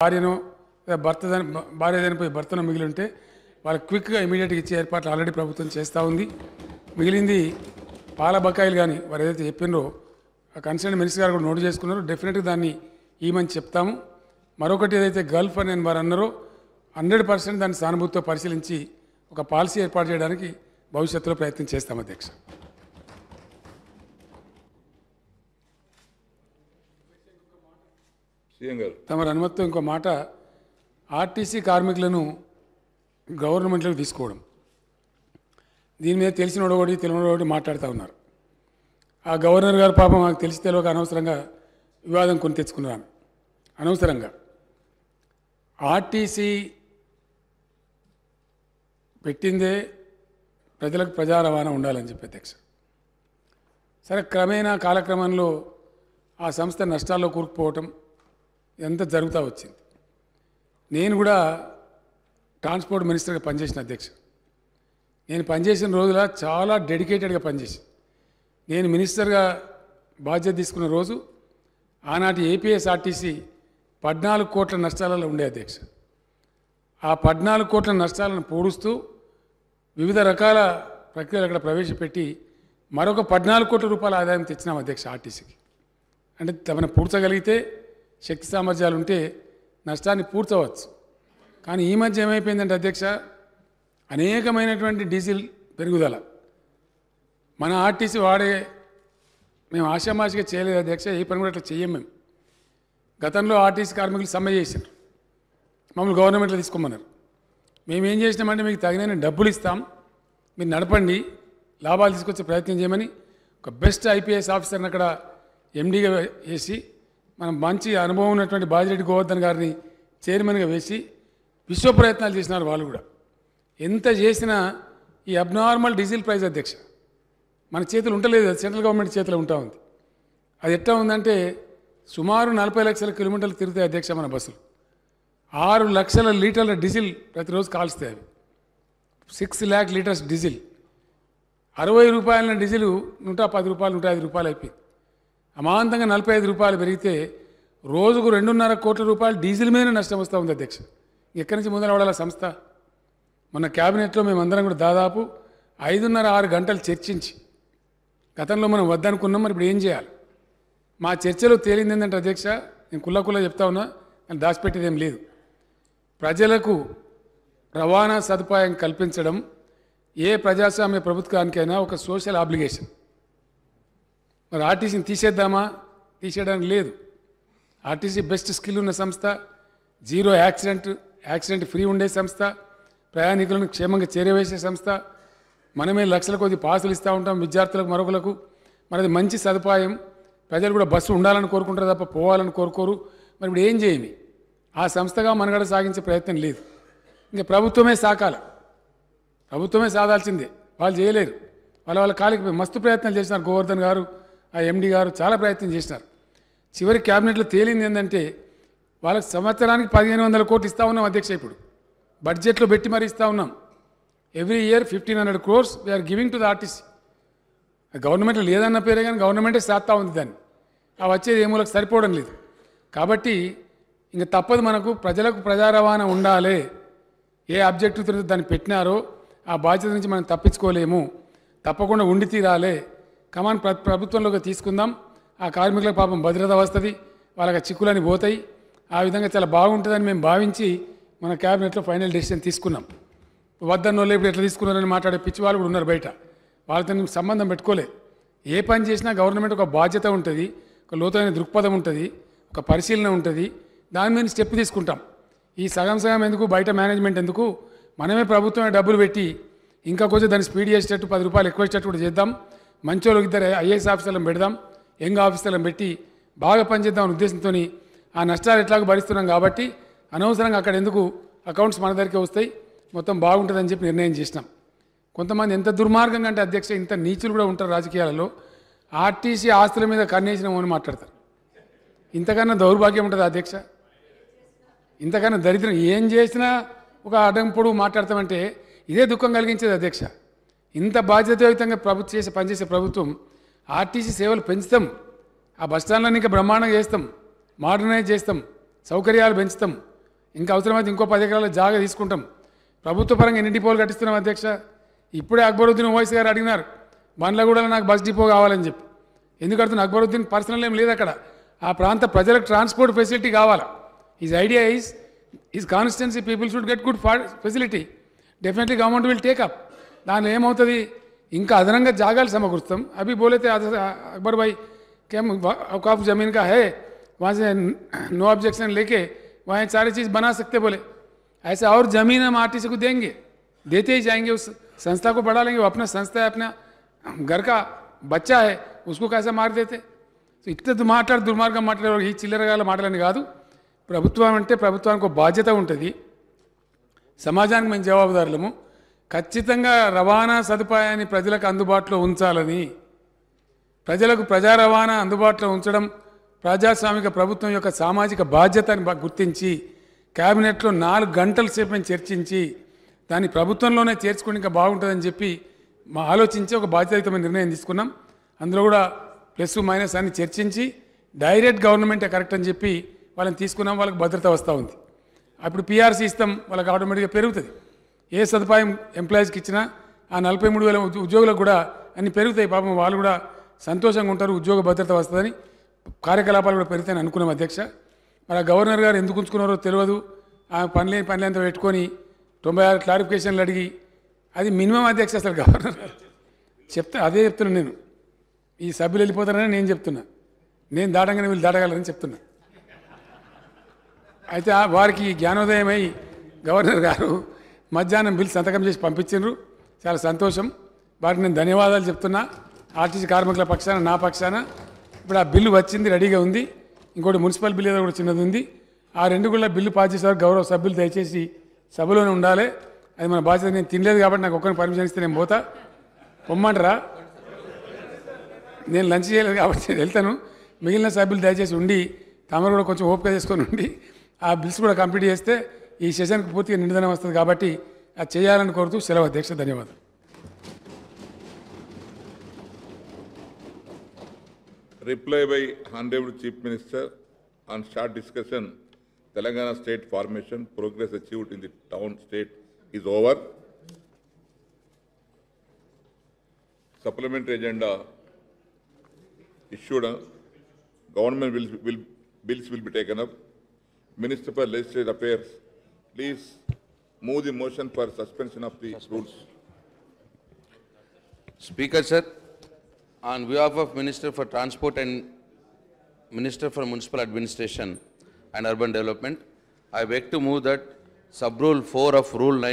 భార్యను భర్త భార్య చనిపోయి భర్తను మిగిలి ఉంటే వాళ్ళకి క్విక్గా ఇమీడియట్గా ఇచ్చే ఏర్పాట్లు ఆల్రెడీ ప్రభుత్వం చేస్తూ ఉంది. మిగిలింది పాల బకాయిలు కానీ వారు ఏదైతే చెప్పినరో ఆ కన్సర్న్ మినిస్టర్ గారు కూడా నోట్ చేసుకున్నారు. డెఫినెట్గా దాన్ని ఈమని చెప్తాము. మరొకటి ఏదైతే గల్ఫ్ అని వారు అన్నారో 100% దాన్ని సానుభూతితో పరిశీలించి ఒక పాలసీ ఏర్పాటు చేయడానికి భవిష్యత్తులో ప్రయత్నం చేస్తాం అధ్యక్ష. తమ అనుమతితో ఇంకో మాట, ఆర్టీసీ కార్మికులను గవర్నమెంట్లోకి తీసుకోవడం, దీని మీద తెలిసినోడు ఒకటి తెలియనోడు ఒకటి మాట్లాడుతూ ఉన్నారు. ఆ గవర్నర్ గారు పాపం మాకు తెలిసి తెలియక అనవసరంగా వివాదం కొని తెచ్చుకున్నారు. అనవసరంగా ఆర్టీసీ పెట్టిందే ప్రజలకు ప్రజా రవాణా ఉండాలని చెప్పి అధ్యక్ష. సరే, క్రమేణా కాలక్రమంలో ఆ సంస్థ నష్టాల్లో కూరుకుపోవటం ఎంత జరుగుతూ వచ్చింది. నేను కూడా ట్రాన్స్పోర్ట్ మినిస్టర్గా పనిచేసిన అధ్యక్ష. నేను పనిచేసిన రోజుల చాలా డెడికేటెడ్గా పనిచేసి, నేను మినిస్టర్గా బాధ్యత తీసుకున్న రోజు ఆనాటి ఏపీఎస్ఆర్టీసీ 14 కోట్ల నష్టాలలో ఉండే అధ్యక్ష. ఆ 14 కోట్ల నష్టాలను పూడుస్తూ వివిధ రకాల ప్రక్రియలు అక్కడ ప్రవేశపెట్టి మరొక 14 కోట్ల రూపాయల ఆదాయం తెచ్చినాం అధ్యక్ష ఆర్టీసీకి. అంటే తమను పూడ్చగలిగితే, శక్తి సామర్థ్యాలు ఉంటే నష్టాన్ని పూడ్చవచ్చు. కానీ ఈ మధ్య ఏమైపోయిందంటే అధ్యక్ష, అనేకమైనటువంటి డీజిల్ పెరుగుదల మన ఆర్టీసీ మేము ఆశామాషిగా చేయలేదు అధ్యక్ష. ఏ పని కూడా అట్లా చెయ్యం మేము. గతంలో ఆర్టీసీ కార్మికులు సమ్మె చేశారు, మమ్మల్ని గవర్నమెంట్లో తీసుకోమన్నారు. మేమేం చేసినామంటే మీకు తగిన డబ్బులు ఇస్తాం, మీరు నడపండి, లాభాలు తీసుకొచ్చే ప్రయత్నం చేయమని ఒక బెస్ట్ ఐపీఎస్ ఆఫీసర్ని అక్కడ ఎండీగా వేసి, మనం మంచి అనుభవం ఉన్నటువంటి బాజిరెడ్డి గోవర్ధన్ గారిని చైర్మన్గా వేసి విశ్వ ప్రయత్నాలు చేసినారు వాళ్ళు కూడా. ఎంత చేసినా ఈ అబ్నార్మల్ డీజిల్ ప్రైస్ అధ్యక్ష మన చేతులు ఉండలేదు, సెంట్రల్ గవర్నమెంట్ చేతిలో ఉంటా ఉంది. అది ఎట్లా ఉందంటే సుమారు 40 లక్షల కిలోమీటర్లు తిరుగుతాయి అధ్యక్ష మన బస్సులు. 6 లక్షల లీటర్ల డీజిల్ ప్రతిరోజు కాల్స్తాయి. అవి 6 lakh లీటర్స్ డీజిల్. 60 రూపాయల డీజిల్ 110 రూపాయలు 105 రూపాయలు అయిపోయింది. అమాంతంగా 45 రూపాయలు పెరిగితే రోజుకు 2.5 కోట్ల రూపాయలు డీజిల్ మీద నష్టం వస్తూ ఉంది అధ్యక్ష. ఎక్కడి నుంచి మొదలవడాల సంస్థ? మొన్న క్యాబినెట్లో మేమందరం కూడా దాదాపు 5.5-6 గంటలు చర్చించి, గతంలో మనం వద్దనుకున్నాం, మరి ఇప్పుడు ఏం చేయాలి? మా చర్చలో తేలింది ఏంటంటే అధ్యక్ష, నేను కుల్లా చెప్తా ఉన్నా, నేను దాచిపెట్టేది ఏం లేదు. ప్రజలకు రవాణా సదుపాయం కల్పించడం ఏ ప్రజాస్వామ్య ప్రభుత్వానికైనా ఒక సోషల్ ఆబ్లిగేషన్. మరి ఆర్టీసీని తీసేయడానికి లేదు. ఆర్టీసీ బెస్ట్ స్కిల్ ఉన్న సంస్థ, జీరో యాక్సిడెంట్ ఫ్రీ ఉండే సంస్థ, ప్రయాణికులను క్షేమంగా చేరవేసే సంస్థ. మనమే లక్షల కొద్ది పాసులు ఇస్తూ ఉంటాం విద్యార్థులకు, మరొకలకు. మరి అది మంచి సదుపాయం. ప్రజలు కూడా బస్సు ఉండాలని కోరుకుంటారు తప్ప పోవాలని కోరుకోరు. మరి ఇప్పుడు ఏం చేయాలి? ఆ సంస్థగా మనగడ సాగించే ప్రయత్నం లేదు. ఇంకా ప్రభుత్వమే సాకాలి, ప్రభుత్వమే సాధాల్సిందే. వాళ్ళు చేయలేరు. వాళ్ళ కాలికి మస్తు ప్రయత్నాలు చేసినారు. గోవర్ధన్ గారు, ఆ ఎండీ గారు చాలా ప్రయత్నం చేసినారు. చివరి క్యాబినెట్లో తేలింది ఏంటంటే వాళ్ళకి సంవత్సరానికి 1500 కోట్లు ఇస్తూ ఉన్నాం అధ్యక్ష. ఇప్పుడు బడ్జెట్లో పెట్టి మరీ ఇస్తూ ఉన్నాం. Every year 1500 crores we are giving to the RTC. గవర్నమెంట్లో లేదన్న పేరే కానీ గవర్నమెంటే చేస్తూ ఉంది దాన్ని. ఆ వచ్చేది ఏమూలకు సరిపోవడం లేదు. కాబట్టి ఇంకా తప్పదు, మనకు ప్రజలకు ప్రజా రవాణా ఉండాలి. ఏ ఆబ్జెక్టివ్తో దాన్ని పెట్టినారో ఆ బాధ్యత నుంచి మనం తప్పించుకోలేము. తప్పకుండా ఉండి తీరాలి. కమాన్ ప్రభుత్వంలోకి తీసుకుందాం. ఆ కార్మికులకు పాపం భద్రత వస్తుంది, వాళ్ళకి చిక్కులని పోతాయి. ఆ విధంగా చాలా బాగుంటుందని మేము భావించి మన క్యాబినెట్లో ఫైనల్ డెసిషన్ తీసుకున్నాం. వద్దన్న వాళ్ళు ఇప్పుడు ఎట్లా తీసుకున్నారని మాట్లాడే పిచ్చి వాళ్ళు కూడా ఉన్నారు బయట. వాళ్ళతో సంబంధం పెట్టుకోలే. ఏ పని చేసినా గవర్నమెంట్ ఒక బాధ్యత ఉంటుంది, ఒక లోతైన దృక్పథం ఉంటుంది, ఒక పరిశీలన ఉంటుంది. దాని మీద స్టెప్ తీసుకుంటాం. ఈ సగం ఎందుకు, బయట మేనేజ్మెంట్ ఎందుకు? మనమే ప్రభుత్వమే డబ్బులు పెట్టి ఇంకా కొంచెం దాన్ని స్పీడ్ చేసేటట్టు 10 రూపాయలు ఎక్కువ ఇచ్చేటట్టు కూడా చేద్దాం. మంచోళ్ళకి 2 ఐఏఎస్ ఆఫీసర్లను పెడదాం, యంగ్ ఆఫీసర్లను పెట్టి బాగా పనిచేద్దామనే ఉద్దేశంతో ఆ నష్టాలు ఎట్లాగో భరిస్తున్నాం కాబట్టి అనవసరంగా అక్కడ ఎందుకు, అకౌంట్స్ మన దగ్గరికి వస్తాయి, మొత్తం బాగుంటుందని చెప్పి నిర్ణయం చేసినాం. కొంతమంది ఎంత దుర్మార్గంగా అంటే అధ్యక్ష, ఇంత నీచులు కూడా ఉంటారు రాజకీయాలలో. ఆర్టీసీ ఆస్తుల మీద కన్నేసినామని మాట్లాడతారు. ఇంతకన్నా దౌర్భాగ్యం ఉంటుంది అధ్యక్ష, ఇంతకన్నా దరిద్రం. ఏం చేసినా ఒక అడ్డంపుడు మాట్లాడతామంటే ఇదే దుఃఖం కలిగించేది అధ్యక్ష. ఇంత బాధ్యతాయుతంగా పనిచేసే ప్రభుత్వం ఆర్టీసీ సేవలు పెంచుతాం, ఆ బస్టాండ్లను ఇంకా బ్రహ్మాండంగా చేస్తాం, మోడర్నైజ్ చేస్తాం, సౌకర్యాలు పెంచుతాం, ఇంకా అవసరమైతే ఇంకో 10 ఎకరాల జాగా తీసుకుంటాం. ప్రభుత్వ పరంగా ఎన్ని డిపోలు కట్టిస్తున్నాం అధ్యక్ష? ఇప్పుడే అక్బరుద్దీన్ ఓవైసీ గారు అడిగినారు బండ్లగూడలో నాకు బస్ డిపో కావాలని చెప్పి. ఎందుకు అడుగుతున్నా? అక్బరుద్దీన్ పర్సనల్ ఏం లేదు అక్కడ. ఆ ప్రాంత ప్రజలకు ట్రాన్స్పోర్ట్ ఫెసిలిటీ కావాలా. His idea is his constituency people should get good facility. Definitely government will take up. దానిలో ఏమవుతుంది, ఇంకా అదనంగా జాగాలు సమకూరుస్తాం. అभी बोले थे अकबर भाई कि हम औकाफ ज़मीन का है, वहाँ से नो ऑब्जेक्शन लेके वहाँ एक सारी चीज़ बना सकते बोले. ऐसा और ज़मीन हम आरटीसी को देंगे, देते ही जाएंगे. उस संस्था को बढ़ा लेंगे. वो अपना संस्था है, अपना घर का बच्चा है, उसको कैसे मार देते? సో ఇట్లా దుర్మార్గం మాట్లాడే ఈ చిల్లరగాల మాటలని కాదు. ప్రభుత్వం అంటే ప్రభుత్వానికి బాధ్యత ఉంటుంది. సమాజానికి మేము జవాబుదారులము. ఖచ్చితంగా రవాణా సదుపాయాన్ని ప్రజలకు అందుబాటులో ఉంచాలని, ప్రజలకు ప్రజా రవాణా అందుబాటులో ఉంచడం ప్రజాస్వామిక ప్రభుత్వం యొక్క సామాజిక బాధ్యతని గుర్తించి క్యాబినెట్లో 4 గంటల సేపు మేము చర్చించి దాన్ని ప్రభుత్వంలోనే చేర్చుకుని ఇంకా బాగుంటుందని చెప్పి మా ఆలోచించి ఒక బాధ్యతాయుతమైన నిర్ణయం తీసుకున్నాం. అందులో కూడా ప్లస్ మైనస్ అన్ని చర్చించి డైరెక్ట్ గవర్నమెంటే కరెక్ట్ అని చెప్పి వాళ్ళని తీసుకున్నాం. వాళ్ళకి భద్రత వస్తూ ఉంది. అప్పుడు పీఆర్సీ ఇస్తాం, వాళ్ళకి ఆటోమేటిక్గా పెరుగుతుంది. ఏ సదుపాయం ఎంప్లాయీస్కి ఇచ్చినా ఆ 43,000 ఉద్యోగులకు కూడా అన్ని పెరుగుతాయి. పాపం వాళ్ళు కూడా సంతోషంగా ఉంటారు, ఉద్యోగ భద్రత వస్తుందని, కార్యకలాపాలు కూడా పెరుగుతాయని అనుకున్నాం అధ్యక్ష. మరి ఆ గవర్నర్ గారు ఎందుకు ఉంచుకున్నారో తెలియదు. ఆ పనులంతా పెట్టుకొని 96 క్లారిఫికేషన్లు అడిగి, అది మినిమం అధ్యక్ష. అసలు గవర్నర్ గారు అదే చెప్తున్నాను నేను. ఈ సభ్యులు వెళ్ళిపోతారని నేను చెప్తున్నా, నేను దాటంగానే వీళ్ళు దాటగలరని చెప్తున్నా. అయితే వారికి జ్ఞానోదయమై గవర్నర్ గారు మధ్యాహ్నం బిల్ సంతకం చేసి పంపించారు. చాలా సంతోషం. వారికి నేను ధన్యవాదాలు చెప్తున్నా. ఆర్టీసీ కార్మికుల పక్షాన, నా పక్షాన. ఇప్పుడు ఆ బిల్లు వచ్చింది, రెడీగా ఉంది. ఇంకోటి మున్సిపల్ బిల్ ఏదో కూడా చిన్నది ఉంది. ఆ 2 కూడా బిల్లు పాస్ చేసేవారు గౌరవ సభ్యులు దయచేసి సభలోనే ఉండాలి. అది మన బాధ్యత. నేను తినలేదు కాబట్టి నాకు ఒక్కరిని పర్మిషన్ ఇస్తే నేను పోతా. పొమ్మంటారా? నేను లంచ్ చేయలేదు కాబట్టి వెళ్తాను. మిగిలిన సభ్యులు దయచేసి ఉండి తమరు కూడా కొంచెం ఓపిక చేసుకొని ఉండి ఆ బిల్స్ కూడా కంప్లీట్ చేస్తే ఈ సెషన్కి పూర్తిగా నిండుదనం వస్తుంది. కాబట్టి అది చేయాలని కోరుతూ సెలవు అధ్యక్ష. ధన్యవాదాలు. Reply by Honorable Chief Minister on short discussion. Telangana state formation progress achieved in the town state is over. Supplementary agenda issued. Government bills will be taken up. Minister for Legislative Affairs, please move the motion for suspension of the rules. Speaker sir, on behalf of Minister for Transport and Minister for Municipal Administration and Urban Development, I beg to move that sub-rule 4 of Rule 9